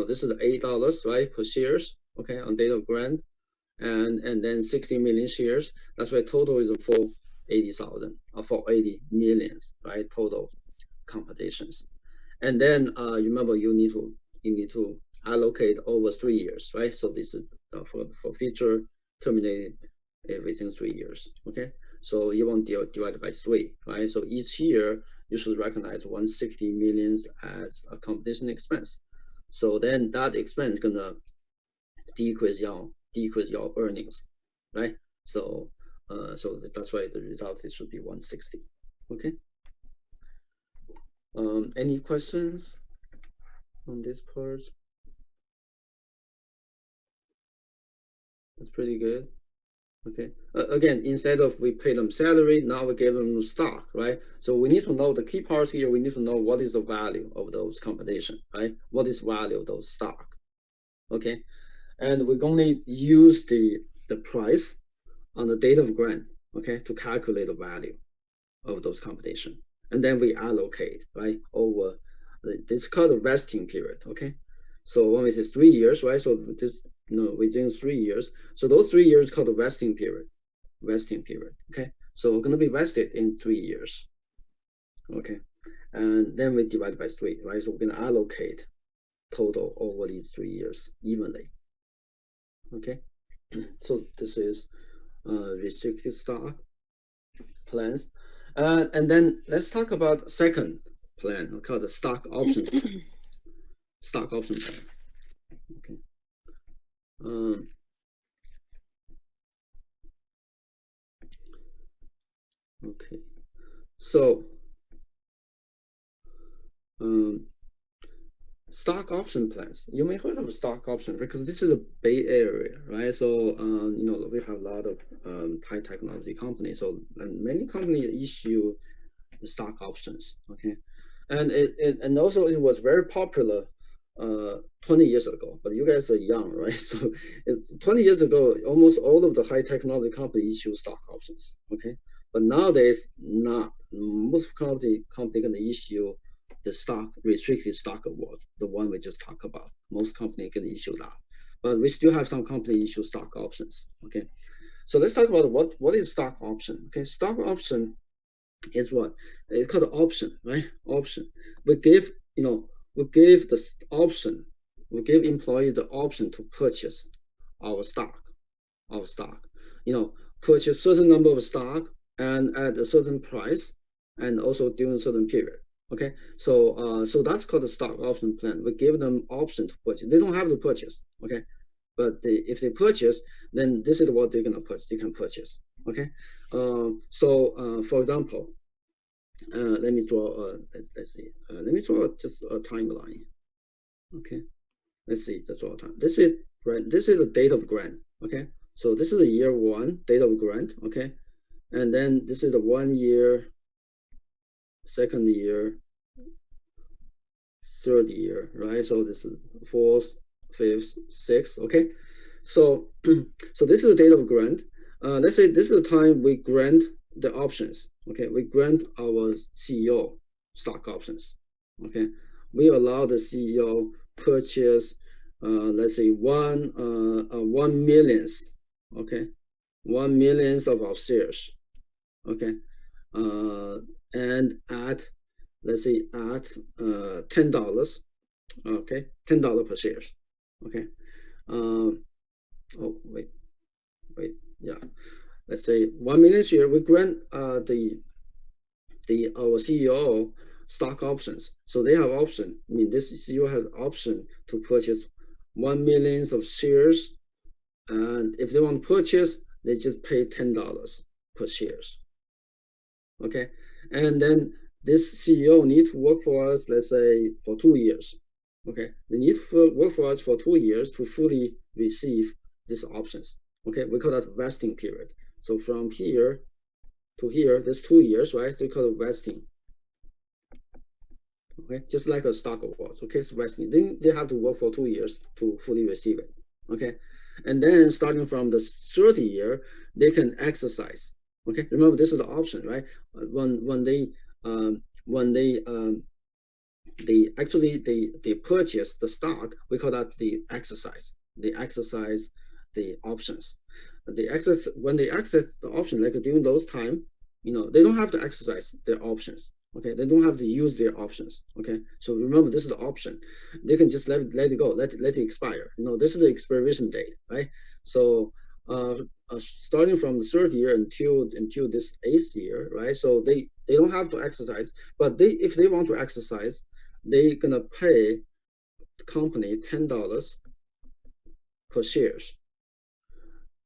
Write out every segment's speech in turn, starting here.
this is $8, right, per shares, okay, on date of grant, and then 60 million shares. That's why total is 480,000 or 480 millions, right, total competitions. And then you remember you need to allocate over 3 years, right? So this is for feature terminated within 3 years, okay? So you want to divide by 3, right? So each year you should recognize 160 millions as a competition expense. So then that expense gonna decrease your earnings, right? So so that's why the result it should be 160. Okay. Any questions on this part? That's pretty good. Okay. Again, instead of we pay them salary, now we give them stock, right? So we need to know the key parts here. We need to know what is the value of those compensation, right? What is value of those stock? Okay. And we're going to use the price on the date of grant, okay, to calculate the value of those compensation. And then we allocate, right, over this is called a vesting period, okay? So when we say 3 years, right? So this, within 3 years. So those 3 years called the vesting period, okay? So we're going to be vested in 3 years, okay? And then we divide by 3, right? So we're going to allocate total over these 3 years evenly, okay? So this is restricted stock plans. And then let's talk about second plan called the stock option plan. Stock option plan. Okay. Okay. So stock option plans. You may heard of stock option because this is a Bay Area, right? So we have a lot of high technology companies. So many companies issue the stock options. Okay, and also it was very popular 20 years ago, but you guys are young, right? So 20 years ago, almost all of the high technology companies issue stock options, okay? But nowadays, not. Most company gonna issue the stock, restricted stock awards, the one we just talked about. Most company can issue that. But we still have some company issue stock options, okay? So let's talk about what is stock option, okay? Stock option is what? It's called option, right? Option. We give, we give the option, we give employee the option to purchase our stock, purchase certain number of stock and at a certain price, and also during a certain period. Okay, so so that's called the stock option plan. We give them option to purchase. They don't have to purchase. Okay, but if they purchase, then this is what they're gonna purchase. They can purchase. Okay, so for example, let me draw. Let's see. Let me draw just a timeline. Okay, let's see the draw time. This is right. This is the date of grant. Okay, so this is the year 1 date of grant. Okay, and then this is the 1 year, 2nd year, 3rd year, right? So this is 4th, 5th, 6th. Okay, so so this is the date of grant. Let's say this is the time we grant the options. Okay, we grant our CEO stock options. Okay, we allow the CEO purchase, let's say 1 millionth. Okay, 1 millionth of our shares. Okay, and at, let's say at $10. Okay, $10 per shares. Okay. Oh wait, yeah. Let's say 1 million share. We grant our CEO stock options. So they have option. I mean, this CEO has option to purchase 1 million of shares, and if they want to purchase, they just pay $10 per shares. Okay, and then this CEO need to work for us, let's say for 2 years. Okay, they need to work for us for 2 years to fully receive these options. Okay, we call that vesting period. So from here to here, there's 2 years, right? So we call it vesting. Okay, just like a stock awards. Okay, it's vesting. Then they have to work for 2 years to fully receive it. Okay, and then starting from the 3rd year, they can exercise. Okay, remember this is the option, right? When they they purchase the stock. We call that the exercise. They exercise the options. When they access the option, like during those time, they don't have to exercise their options. Okay, they don't have to use their options. Okay, so remember this is the option. They can just let it go, let it expire. This is the expiration date, right? So starting from the third year until this eighth year, right? So they don't have to exercise, but if they want to exercise, they gonna pay the company $10 per shares.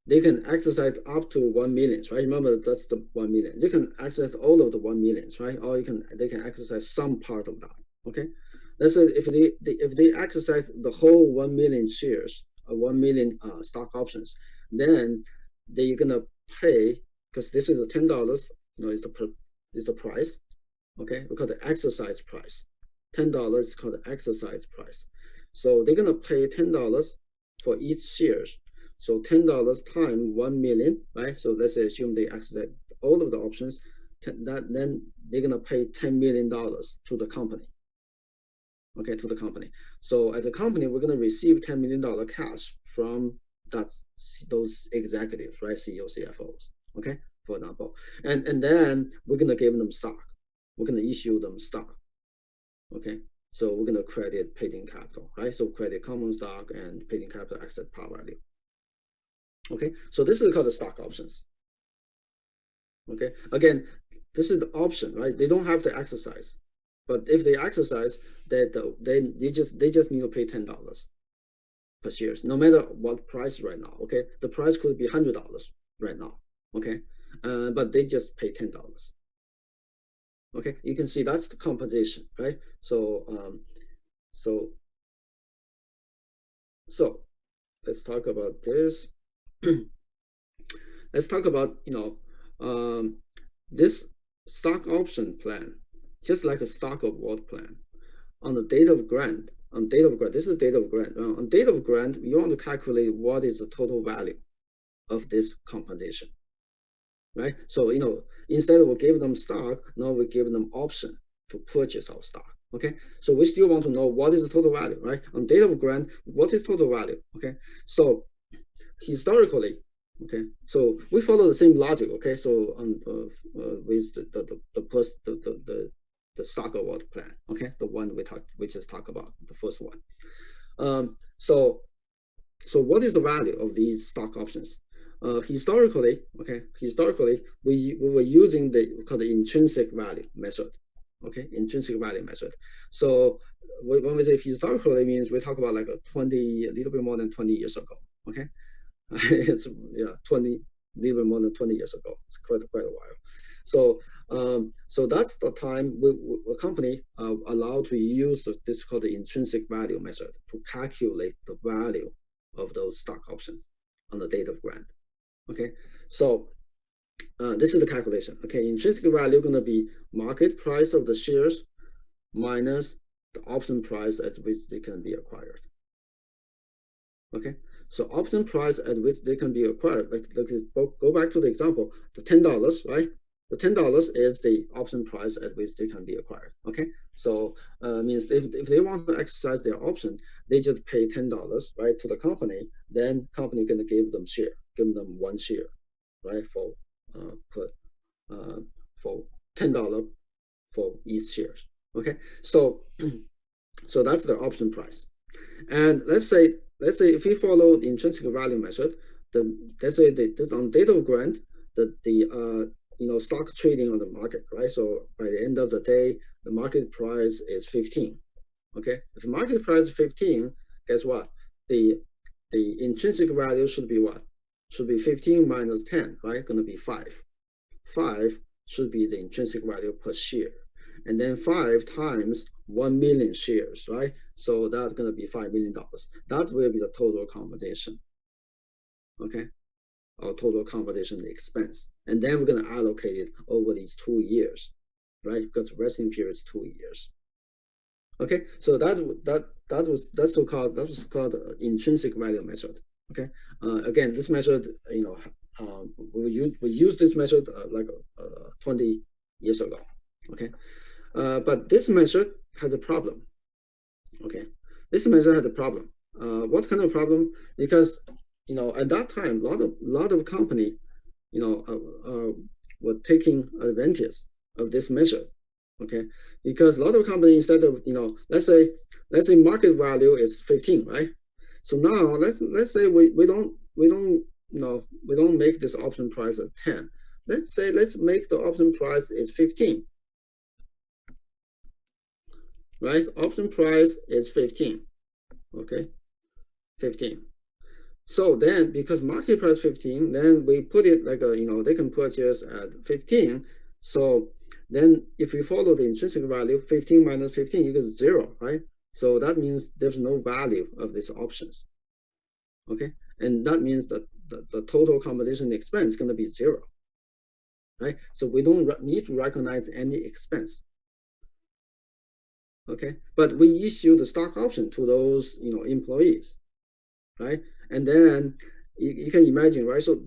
They can exercise up to 1 million, right? Remember that's the 1 million. They can exercise all of the 1 millions, right? Or they can exercise some part of that. Okay, that's if they exercise the whole 1 million shares, 1 million stock options, then they're gonna pay, because this is the $10. Is the price. Okay, we call the exercise price. $10 is called the exercise price. So they're gonna pay $10 for each shares. So $10 times 1 million, right? So let's assume they exercise all of the options. Then they're gonna pay $10 million to the company. Okay, to the company. So as a company, we're gonna receive $10 million cash from those executives, right? CEOs, CFOs. Okay, for example, and then we're gonna give them stock. We're gonna issue them stock. Okay, so we're gonna credit paid-in capital, right? So credit common stock and paid-in capital exit par value. Okay, so this is called the stock options. Okay, again, this is the option, right? They don't have to exercise, but if they exercise, they just need to pay $10 per shares, no matter what price right now. Okay, the price could be $100 right now. Okay, but they just pay $10. Okay, you can see that's the compensation, right? So so so let's talk about this. Let's talk about this stock option plan, just like a stock award plan. On the date of grant, this is date of grant. On date of grant, you want to calculate what is the total value of this compensation, right? So instead of giving them stock, now we give them option to purchase our stock. Okay, so we still want to know what is the total value, right? On date of grant, what is total value? Okay, so historically, okay, so we follow the same logic. Okay, so with the stock award plan. Okay, the one we just talked about, the first one. So what is the value of these stock options? Historically, we were using the intrinsic value method. Okay, intrinsic value method. So when we say historically, means we talk about like a little bit more than 20 years ago. Okay, it's 20, a little bit more than 20 years ago. It's quite a while. So that's the time a company allowed to use this called the intrinsic value method to calculate the value of those stock options on the date of grant. Okay, so this is the calculation. Okay, intrinsic value going to be market price of the shares minus the option price at which they can be acquired. Okay, so option price at which they can be acquired, like go back to the example, the $10, right? The $10 is the option price at which they can be acquired. Okay, so means if they want to exercise their option, they just pay $10, right, to the company. Then company gonna give them one share, right, for $10 for each shares. Okay, so that's the option price. And let's say if we follow the intrinsic value method, let's say this on date of grant, the stock trading on the market, right? So by the end of the day, the market price is 15. Okay, if the market price is 15, guess what? The intrinsic value should be what? Should be 15 minus 10, right? Going to be 5. 5 should be the intrinsic value per share. And then 5 times 1 million shares, right? So that's going to be $5 million. That will be the total compensation. Okay, our total compensation expense. And then we're going to allocate it over these 2 years, right? Because vesting period is 2 years. Okay, so that was called intrinsic value method. Okay, again, this method, we used this method like 20 years ago. Okay, but this method has a problem. Okay, this measure had a problem. What kind of problem? Because at that time, a lot of company were taking advantage of this measure. Okay, because a lot of companies, instead of let's say market value is 15, right? So now let's say we don't make this option price at 10. Let's make the option price is 15, right? Option price is 15. Okay, 15. So then, because market price 15, then we put it like they can purchase at 15. So then if we follow the intrinsic value, 15 minus 15 equals 0, right? So that means there's no value of these options. Okay, and that means that the total competition expense is going to be 0, right? So we don't need to recognize any expense. Okay, but we issue the stock option to those employees, right? And then you can imagine, right? So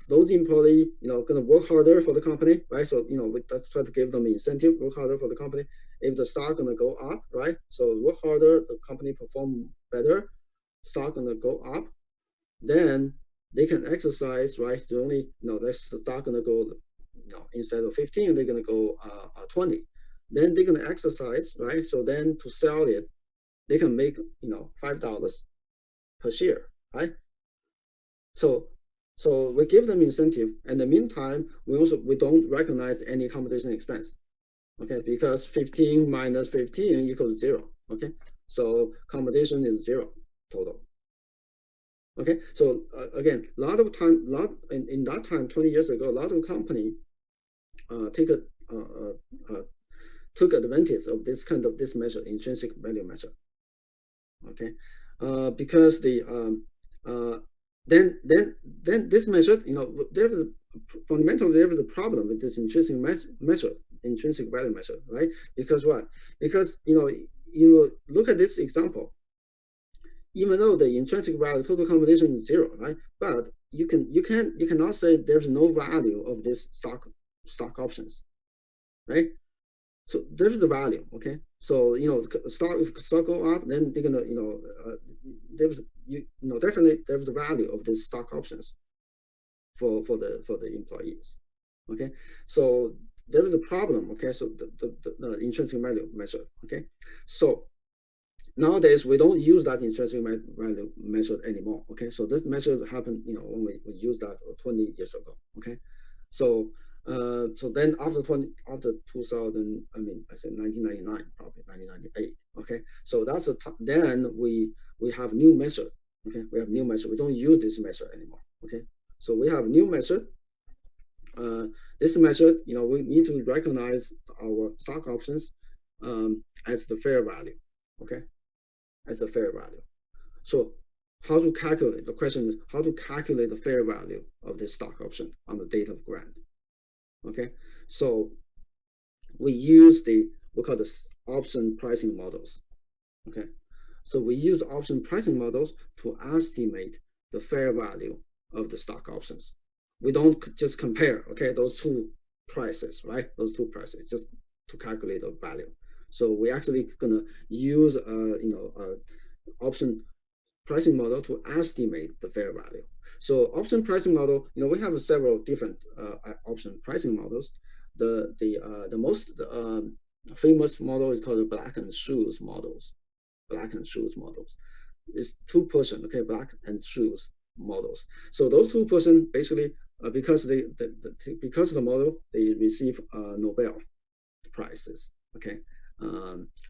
those employees, going to work harder for the company, right? So let's try to give them incentive, work harder for the company. If the stock going to go up, right? So work harder, the company perform better, stock going to go up, then they can exercise, right? The only, the stock going to go, instead of 15, they're going to go 20. Then they're going to exercise, right? So then to sell it, they can make $5 per share, right? So we give them incentive. In the meantime, we don't recognize any competition expense, okay? Because 15 minus 15 equals 0, okay? So competition is 0 total. Okay, so again, a lot of time, in that time, 20 years ago, a lot of company took advantage of this measure, intrinsic value measure. Okay, because then this measure, there was fundamentally there was a problem with this intrinsic measure, intrinsic value measure, right? Because what? Because you look at this example. Even though the intrinsic value total competition is 0, right? But you cannot say there's no value of this stock options, right? So there's the value, okay? So if stock go up, then they're gonna there's definitely there's the value of this stock options for the employees, okay? So there is a problem, okay? So the intrinsic value measure, okay? So nowadays we don't use that intrinsic value method anymore. Okay, so this method happened, when we used that 20 years ago. Okay, so so then after 2000, I said 1999, probably 1998. Okay, so that's then we have new method. Okay, we have new method. We don't use this method anymore. Okay, so we have new method. This method, we need to recognize our stock options as the fair value. Okay, as a fair value. So how to calculate, the question is how to calculate the fair value of this stock option on the date of grant. Okay, so we call this option pricing models. Okay, so we use option pricing models to estimate the fair value of the stock options. We don't just compare, okay, those two prices, right? Those two prices just to calculate the value. So we actually gonna use option pricing model to estimate the fair value. So option pricing model, we have several different option pricing models. The most famous model is called the black and Scholes models. Black and Scholes models. It's 2-person, okay, black and Scholes models. So those 2-person basically because because of the model they receive Nobel prizes. Okay,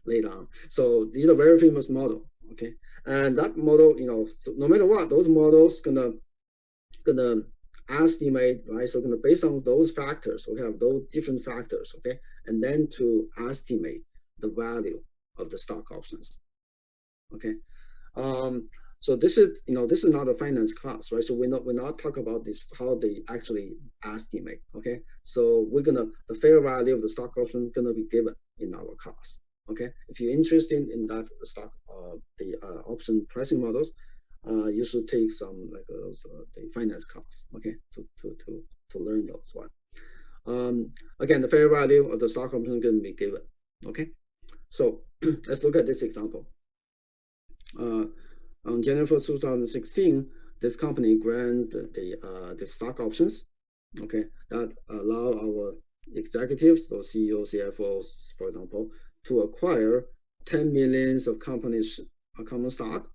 later on. So these are very famous model. Okay, and that model, so no matter what, those models gonna estimate, right? So gonna based on those factors, we have those different factors, okay, and then to estimate the value of the stock options. Okay, so this is not a finance class, right? So we're not talk about this how they actually estimate. Okay, so the fair value of the stock option gonna be given in our class. Okay, if you're interested in that stock the option pricing models, you should take some like the finance class. Okay, to learn those one. Again, the fair value of the stock option is going to be given. Okay, So let's look at this example. On January 1st, 2016, this company grants the stock options, okay, that allow our executives, those CEOs, CFOs, for example, to acquire 10 millions of companies common stock,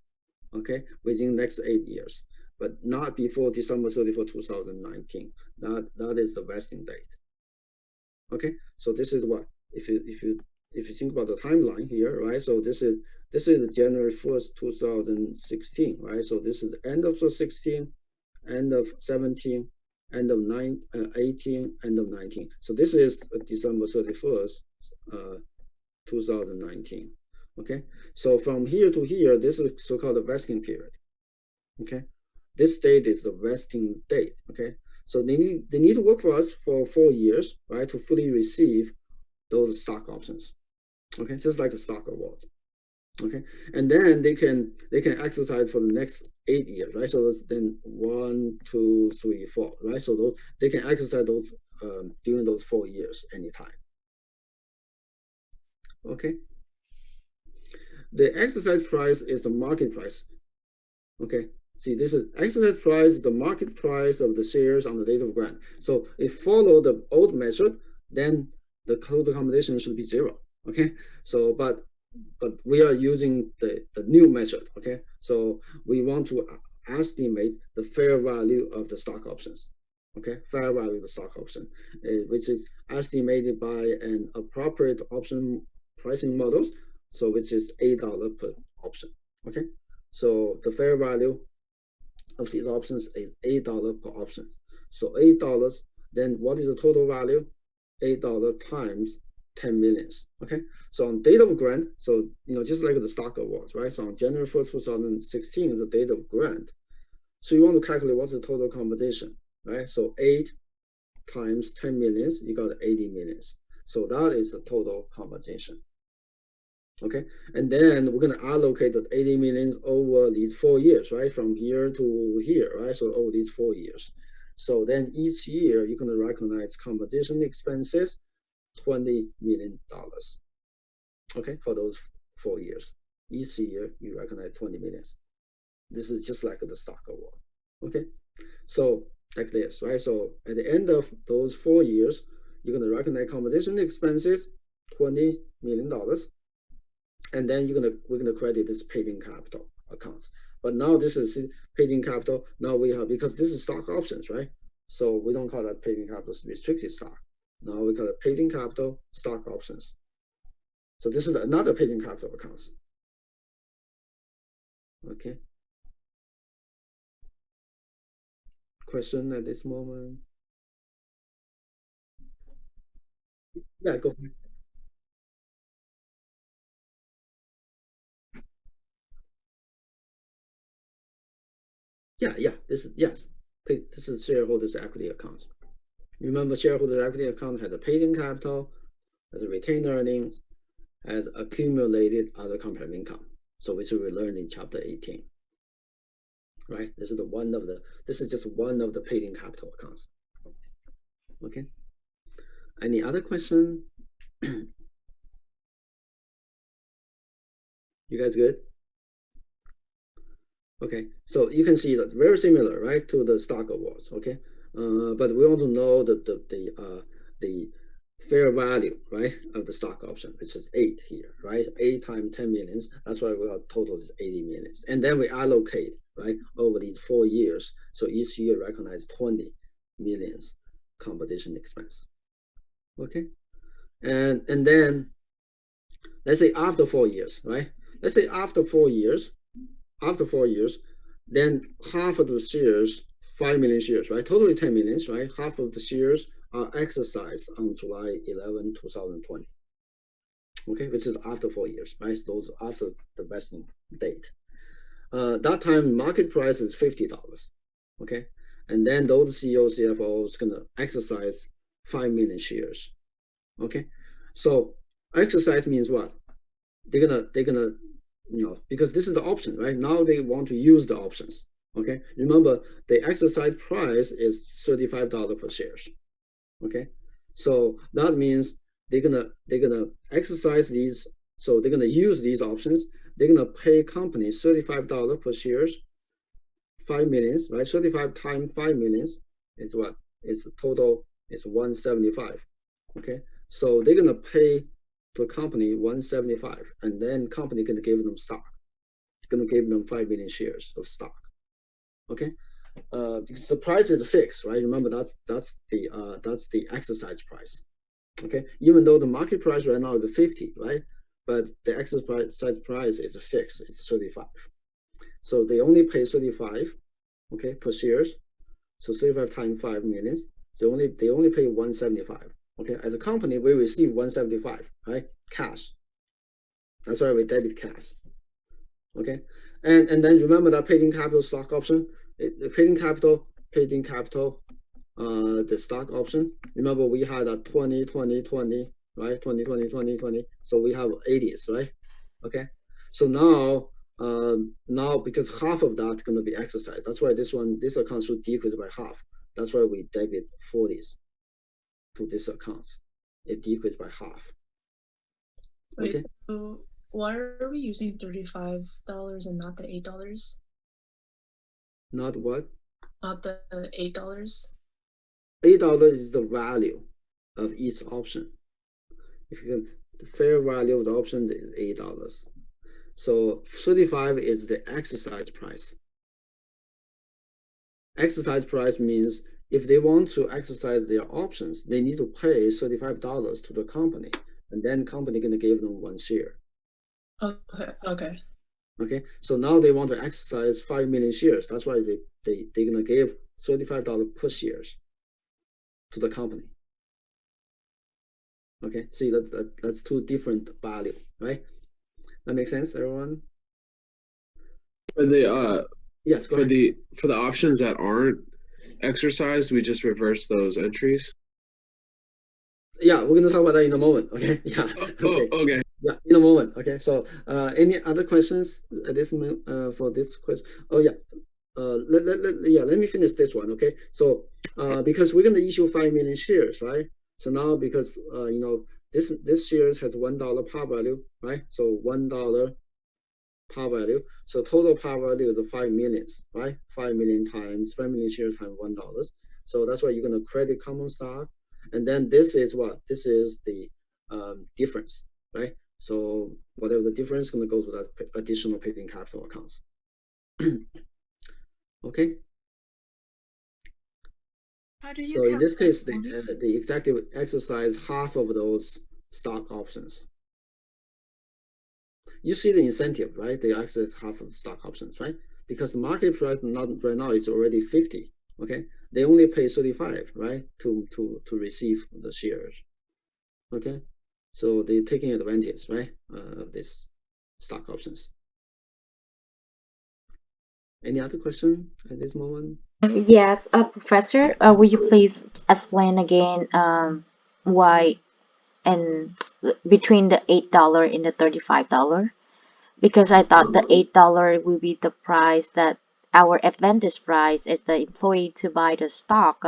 okay, within the next 8 years, but not before December 31st, 2019. That is the vesting date. Okay, so this is what if you think about the timeline here, right? So this is January 1st, 2016, right? So this is end of 16, end of 17, end of 18, end of 19. So this is December 31st, 2019. Okay, so from here to here, this is so-called the vesting period. Okay, this date is the vesting date. Okay, so they need to work for us for 4 years, right, to fully receive those stock options. Okay, just like a stock awards. Okay, and then they can exercise for the next 8 years, right? So then 1, 2, 3, 4, right? So those they can exercise those during those 4 years anytime. Okay, the exercise price is the market price. Okay, see, this is exercise price, the market price of the shares on the date of grant. So if follow the old method, then the total compensation should be 0. Okay, so but we are using the new method. Okay, so we want to estimate the fair value of the stock options. Okay, fair value of the stock option, which is estimated by an appropriate option pricing models. So which is $8 per option. Okay, so the fair value of these options is $8 per option. So $8, then what is the total value? $8 times 10 millions. Okay, so on date of grant, so just like the stock awards, right? So on January 1st, 2016 is the date of grant. So you want to calculate what's the total compensation, right? So 8 times 10 millions, you got 80 millions. So that is the total compensation. Okay, and then we're going to allocate the 80 millions over these 4 years, right? From here to here, right? So over these 4 years. So then each year you're going to recognize compensation expenses, $20 million. Okay, for those 4 years. Each year you recognize 20 millions. This is just like the stock award. Okay, so like this, right? So at the end of those 4 years, you're going to recognize compensation expenses, $20 million. And then we're gonna credit this paid-in capital accounts. But now this is paid-in capital. Now we have, because this is stock options, right? So we don't call that paid-in capital restricted stock. Now we call it paid-in capital stock options. So this is another paid-in capital accounts. Okay. Question at this moment? Yeah, go ahead. Yeah. This is yes. This is shareholders' equity accounts. Remember, shareholders' equity account has a paid-in capital, has a retained earnings, has accumulated other comprehensive income. So which we learned in chapter 18. Right? This is just one of the paid-in capital accounts. Okay. Any other question? You guys good? Okay, so you can see that's very similar, right, to the stock awards. Okay, but we want to know the fair value, right, of the stock option, which is 8 here, right? 8 times 10 millions. That's why we have total is 80 millions, and then we allocate, right, over these 4 years. So each year recognize 20 millions compensation expense. Okay, and then let's say after 4 years, right? Let's say after 4 years, then half of the shares, 5 million shares, right? Totally 10 millions, right? Half of the shares are exercised on July 11, 2020. Okay, which is after 4 years, right? So those after the vesting date. That time market price is $50. Okay, and then those CEOs, CFOs gonna exercise 5 million shares. Okay, so exercise means what? They're gonna because this is the option, right? Now they want to use the options. Okay, remember the exercise price is $35 per shares. Okay, so that means they're gonna exercise these So they're gonna use these options. They're gonna pay company $35 per shares, 5 millions, right? 35 times 5 millions is what? It's total is 175. Okay, so they're gonna pay to a company 175, and then company gonna give them stock, gonna give them 5 million shares of stock. Okay, because the price is fixed, right? Remember that's the exercise price. Okay, even though the market price right now is 50, right? But the exercise price is fixed, it's 35. So they only pay 35, okay, per shares. So 35 times 5 millions. So they only pay 175. Okay, as a company, we receive 175, right? Cash. That's why we debit cash. Okay, and then remember that paid in capital stock option. The paid in capital, the stock option. Remember we had a 20, 20, 20, right? 20, 20, 20, 20. So we have 80s, right? Okay. So now because half of that's going to be exercised. That's why this account should decrease by half. That's why we debit 40s to this account. It decreased by half. Wait, okay. So why are we using $35 and not the $8? Not what? Not the $8. $8 is the value of each option. If you can, the fair value of the option is $8. So 35 is the exercise price. Exercise price means if they want to exercise their options, they need to pay $35 to the company, and then company gonna give them 1 share. Okay. So now they want to exercise 5 million shares. That's why they're gonna give $35 per shares to the company. Okay. See that's two different value, right? That makes sense, everyone? For the yes, for the options that aren't exercised, we just reverse those entries. Yeah, we're gonna talk about that in a moment. Okay. Yeah. Okay. Okay. Yeah, in a moment. Okay. So, any other questions at this moment for this question? Oh yeah. Let me finish this one. Okay. So, because we're gonna issue 5 million shares, right? So now because this shares has $1 par value, right? So $1 par value. So total par value is 5 millions, right? 5 million times 5 million shares times $1. So that's why you're gonna credit common stock, and then this is what? This is the difference, right? So whatever the difference is gonna go to that additional paid in capital accounts. Okay. So in this case, the executive exercise half of those stock options. You see the incentive, right? They exercise half of stock options, right? Because the market price right now is already 50. Okay, they only pay 35, right, to receive the shares. Okay, so they're taking advantage, right, of this stock options. Any other question at this moment? Yes, Professor, will you please explain again why and between the $8 and the $35? Because I thought the $8 will be the price that our advantage price is the employee to buy the stock.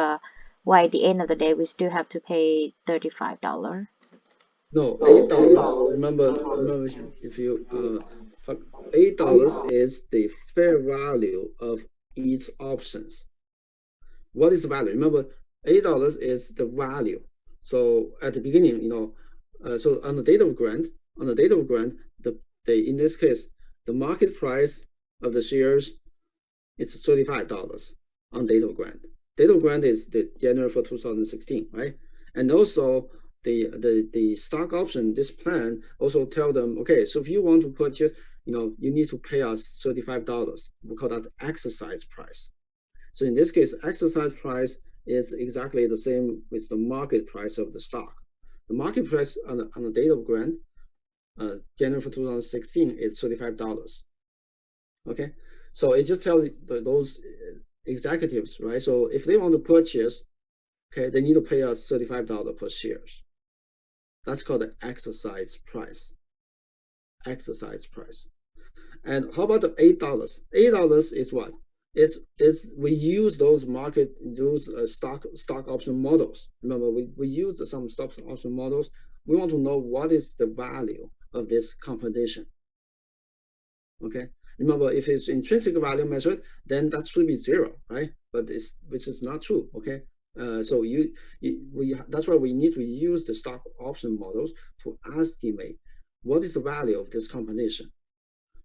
Why at the end of the day we still have to pay $35? No, $8. Remember if you $8 is the fair value of each options. What is the value? Remember, $8 is the value. So at the beginning, so on the date of grant, the in this case, the market price of the shares is $35 on date of grant. Date of grant is the January for 2016, right? And also the stock option, this plan also tell them, okay, so if you want to purchase, you need to pay us $35. We call that exercise price. So in this case, exercise price is exactly the same with the market price of the stock. The market price on the date of grant, January for 2016, is $35. Okay, so it just tells those executives, right? So if they want to purchase, okay, they need to pay us $35 per shares. That's called the exercise price. Exercise price. And how about the $8? $8 is what? It's we use those stock option models. Remember, we use some stock option models. We want to know what is the value of this compensation. Okay, remember, if it's intrinsic value measured, then that should be 0, right? But which is not true. Okay, so that's why we need to use the stock option models to estimate what is the value of this compensation.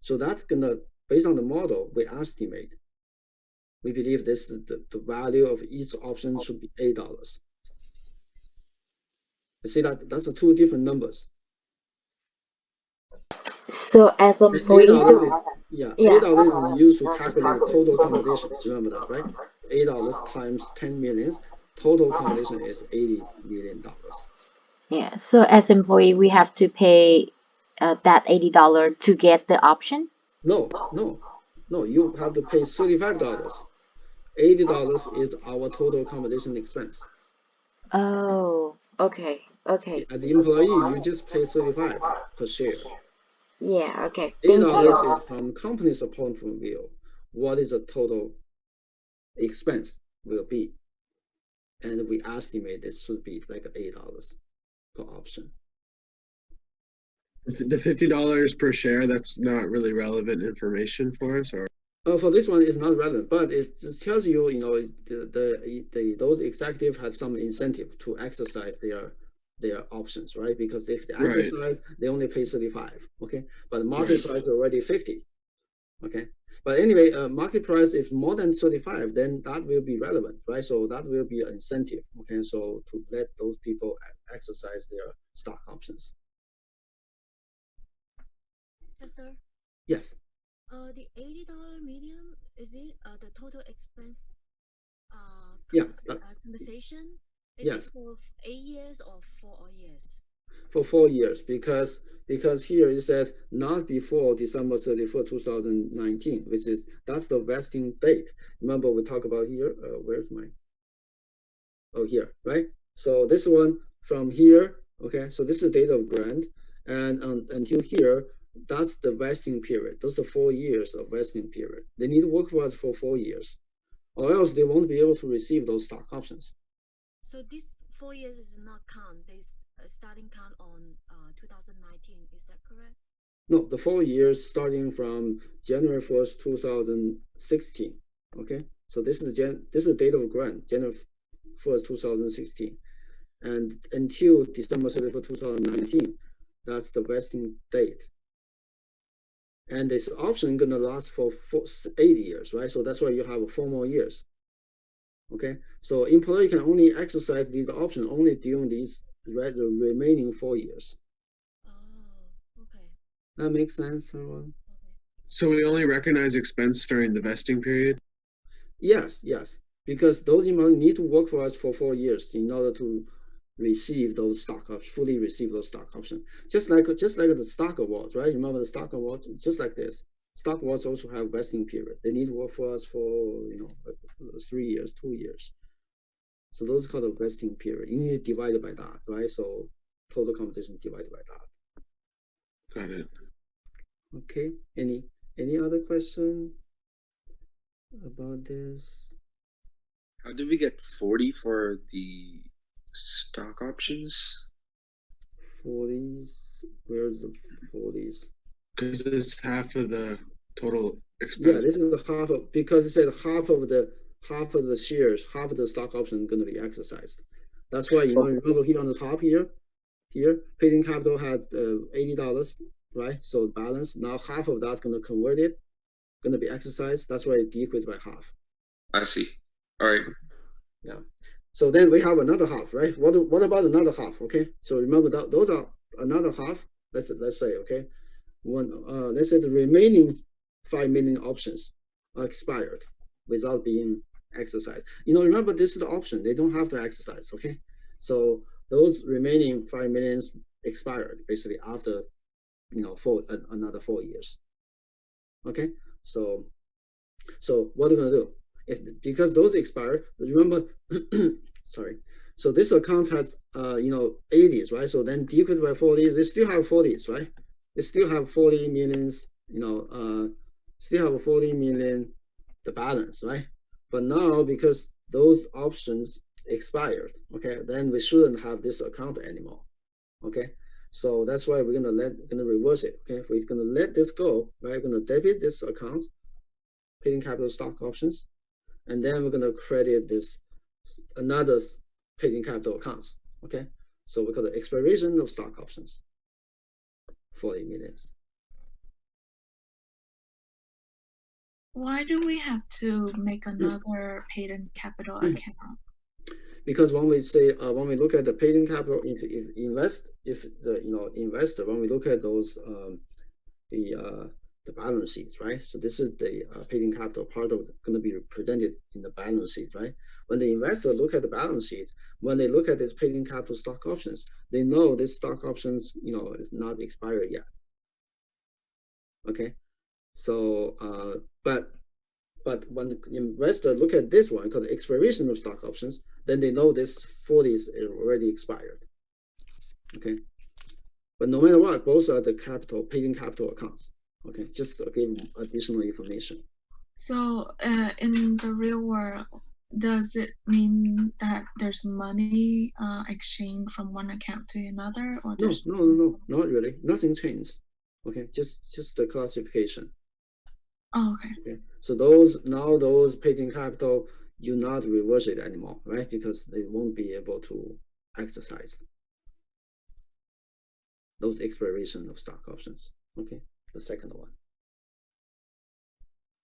So that's gonna, based on the model, we estimate. We believe this is the value of each option should be $8. You see that's the two different numbers. So as employee, yeah, yeah. $8 is used to calculate the total compensation. Remember that, right? $8 times 10 millions, total compensation is $80 million. Yeah. So as employee, we have to pay that $80 to get the option. No, you have to pay $35. $80 is our total compensation expense. Oh, okay, okay. At the employee, you just pay 35 per share. Yeah, okay. Thank $8 is you. from company's point of view. What is the total expense will be? And we estimate this should be like $8 per option. The $50 per share, that's not really relevant information for us, or For this one, it's not relevant, but it just tells you, those executives have some incentive to exercise their options, right? Because if they exercise, they only pay 35, okay? But the market price is already 50, okay? But anyway, market price, if more than 35, then that will be relevant, right? So that will be an incentive, okay? So to let those people exercise their stock options. Yes, sir. Yes. The $80 median, is it the total expense Yeah, compensation? Is yes. it for 8 years or 4 years? For 4 years, because here it said not before December 31st, 2019, which is that's the vesting date. Remember we talk about here. Where's my? Oh, here, right? So this one from here. Okay, so this is the date of grant, and until here, that's the vesting period. Those are 4 years of vesting period. They need to work for us for 4 years, or else they won't be able to receive those stock options. So this 4 years is not count. This starting count on 2019. Is that correct? No, the 4 years starting from January 1st, 2016. Okay, so this is the date of grant, January 1st, 2016, and until December 31st, 2019. That's the vesting date. And this option gonna last for 8 years, right? So that's why you have 4 more years. Okay, so employee can only exercise these options only during these the remaining 4 years. Oh, okay. That makes sense, everyone? Okay. so we only recognize expense during the vesting period? Yes, because those employees need to work for us for 4 years in order to receive those stock options, fully receive those stock options. Just like the stock awards, right? Remember the stock awards? It's just like this. Stock awards also have vesting period. They need to work for us for 3 years, 2 years. So those are called a vesting period. You need to divide it by that, right? So total compensation divided by that. Got it. Okay. Any other question about this? How did we get 40 for the stock options? 40s. Where's the 40s? Because it's half of the total expense. Yeah, this is the half of, because it said half of the shares, half of the stock option is going to be exercised. That's why remember here on the top here, paid-in capital has $80, right? So balance now half of that's going to convert it, going to be exercised. That's why it decreased by half. I see. All right. Yeah. So then we have another half, right? What about another half? Okay. So remember that those are another half. Let's say, okay, let's say the remaining 5 million options are expired without being exercised. Remember this is the option. They don't have to exercise. Okay. So those remaining 5 millions expired basically after for another 4 years. Okay. So what are we gonna do? Because those expired, remember, sorry. So this account has 80s, right? So then decreased by 40s, they still have 40s, right? They still have 40 millions, still have 40 million the balance, right? But now because those options expired, okay, then we shouldn't have this account anymore. Okay. So that's why we're gonna reverse it. Okay, if we're gonna let this go, right? We're gonna debit this account, paid in capital stock options, and then we're gonna credit this another paid in capital accounts. Okay, so we call the expiration of stock options. 40 millions. Why do we have to make another paid in capital account? Because when we say when we look at the paid in capital, if the investor, when we look at those the balance sheets, right? So this is the paid in capital part of going to be presented in the balance sheet, right? When the investor look at the balance sheet, when they look at this paid in capital stock options, they know this stock options, is not expired yet. Okay, so but when the investor look at this one called the expiration of stock options, then they know this 40 is already expired. Okay, but no matter what, both are the paid in capital accounts. Okay, just give additional information. So in the real world, does it mean that there's money exchange from one account to another, or there's no, not really. Nothing changed. Okay, just the classification. Oh, okay. Okay, so those paid in capital, you not reverse it anymore, right? Because they won't be able to exercise those expiration of stock options. Okay, the second one.